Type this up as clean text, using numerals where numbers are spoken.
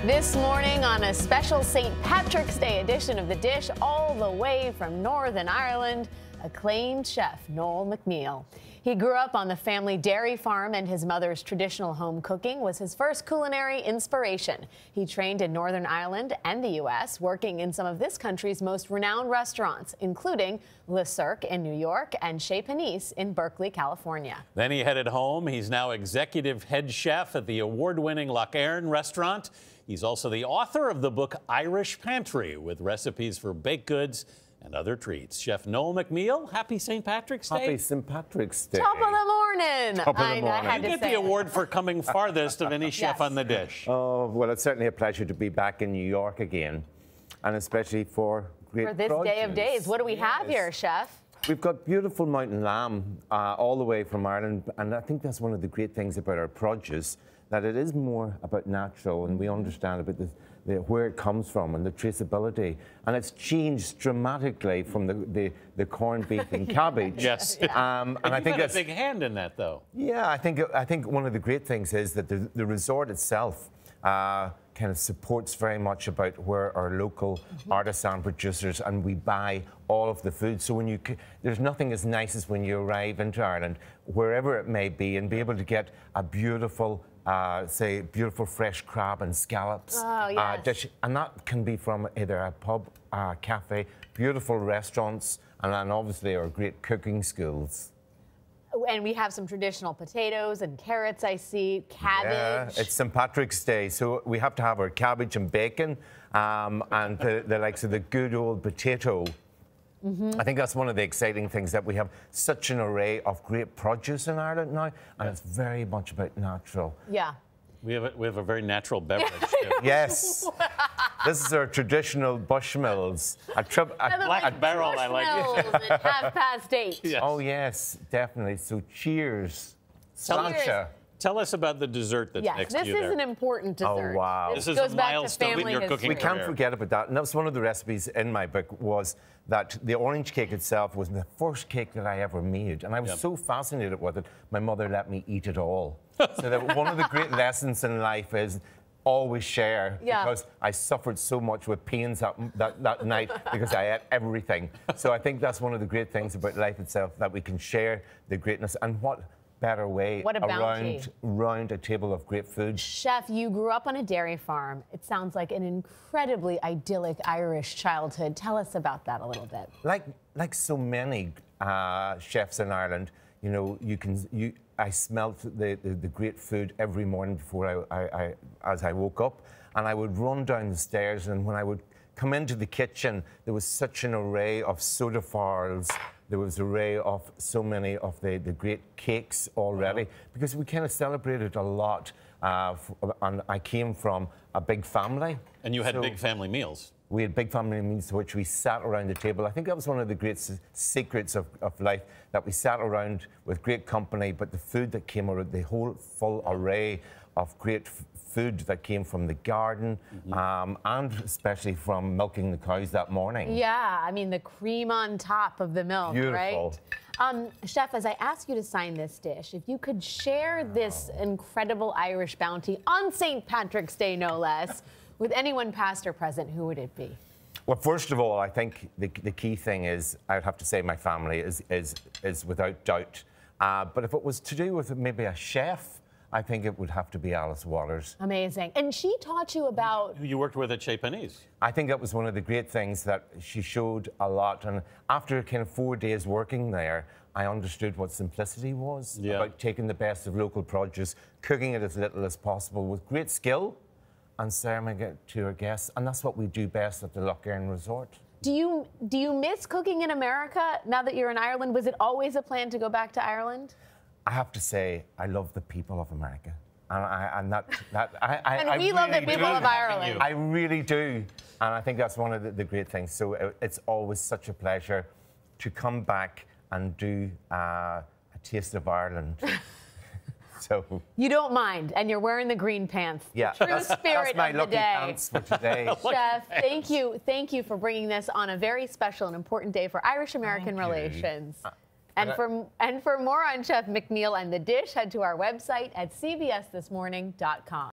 This morning on a special St. Patrick's Day edition of The Dish, all the way from Northern Ireland, acclaimed chef Noel McMeel. He grew up on the family dairy farm, and his mother's traditional home cooking was his first culinary inspiration. He trained in Northern Ireland and the U.S., working in some of this country's most renowned restaurants, including Le Cirque in New York and Chez Panisse in Berkeley, California. Then he headed home. He's now executive head chef at the award-winning Lough Erne Resort. He's also the author of the book Irish Pantry, with recipes for baked goods and other treats. Chef Noel McMeel, happy St. Patrick's Day. Happy St. Patrick's Day. Top of the morning. Top of the morning. I had You to get the award for coming farthest of any chef Yes. on The Dish. Oh, well, it's certainly a pleasure to be back in New York again, and especially for great For this day of days. What do we have here, Chef? We've got beautiful mountain lamb all the way from Ireland, and I think that's one of the great things about our produce, that it is more about natural, and we understand about where it comes from and the traceability. And it's changed dramatically from the corned beef and cabbage. Yes. And I think that's a big hand in that, though. Yeah, I think one of the great things is that the resort itself kind of supports very much about where our local artisan producers, and we buy all of the food. So when there's nothing as nice as when you arrive into Ireland, wherever it may be, and be able to get a beautiful, say, beautiful fresh crab and scallops dish, and that can be from either a pub, cafe, beautiful restaurants, and then obviously our great cooking schools. And we have some traditional potatoes and carrots, I see, cabbage. Yeah, it's St. Patrick's Day, so we have to have our cabbage and bacon, and the likes of the good old potato. I think that's one of the exciting things, that we have such an array of great produce in Ireland now, and it's very much about natural. Yeah. We have a very natural beverage, too. Yes. This is our traditional Bushmills. A Black barrel, I like it. At 8:30. Yes. Oh, yes, definitely. So cheers. Cheers. Tell us about the dessert that's Yes, next this to you is there. an important dessert. Oh, wow. This This is goes a back to milestone in family your history. cooking We can't career. forget about that. And that was one of the recipes in my book, was that the orange cake itself was the first cake that I ever made. And I was so fascinated with it, my mother let me eat it all. So that one of the great lessons in life is always share, because I suffered so much with pains that night because I ate everything. So I think that's one of the great things about life itself, that we can share the greatness. And what better way around a table of great food. Chef, you grew up on a dairy farm. It sounds like an incredibly idyllic Irish childhood. Tell us about that a little bit. Like so many chefs in Ireland, you know, I smelt the great food every morning before as I woke up, and I would run down the stairs, and when I would come into the kitchen, there was such an array of soda farls. There was an array of so many of the great cakes already, because we kind of celebrated a lot. And I came from a big family. And you had big family meals. We had big family meals to which we sat around the table. I think that was one of the great secrets of life, that we sat around with great company, but the food that came out, the whole full array of great food that came from the garden, and especially from milking the cows that morning. Yeah, I mean, the cream on top of the milk, Beautiful. Right? Chef, as I ask you to sign this dish, if you could share this incredible Irish bounty on St. Patrick's Day, no less, with anyone past or present, who would it be? Well, first of all, I think the key thing is, I'd have to say my family is without doubt. But if it was to do with maybe a chef, I think it would have to be Alice Waters. Amazing. And she taught you about... Who you worked with at Chez Panisse. I think that was one of the great things, that she showed a lot. And after kind of 4 days working there, I understood what simplicity was, about taking the best of local produce, cooking it as little as possible with great skill, and serving it to our guests. And that's what we do best at the Lough Erne Resort. Do you miss cooking in America now that you're in Ireland? Was it always a plan to go back to Ireland? I have to say, I love the people of America. And we love the people of Ireland. I really do. And I think that's one of the great things. So it's always such a pleasure to come back and do a taste of Ireland. So you don't mind, and you're wearing the green pants. Yeah, True spirit that's my of the lucky day. pants for today. Chef, thank you for bringing this on a very special and important day for Irish-American relations. And for more on Chef McMeel and the dish, head to our website at cbsthismorning.com.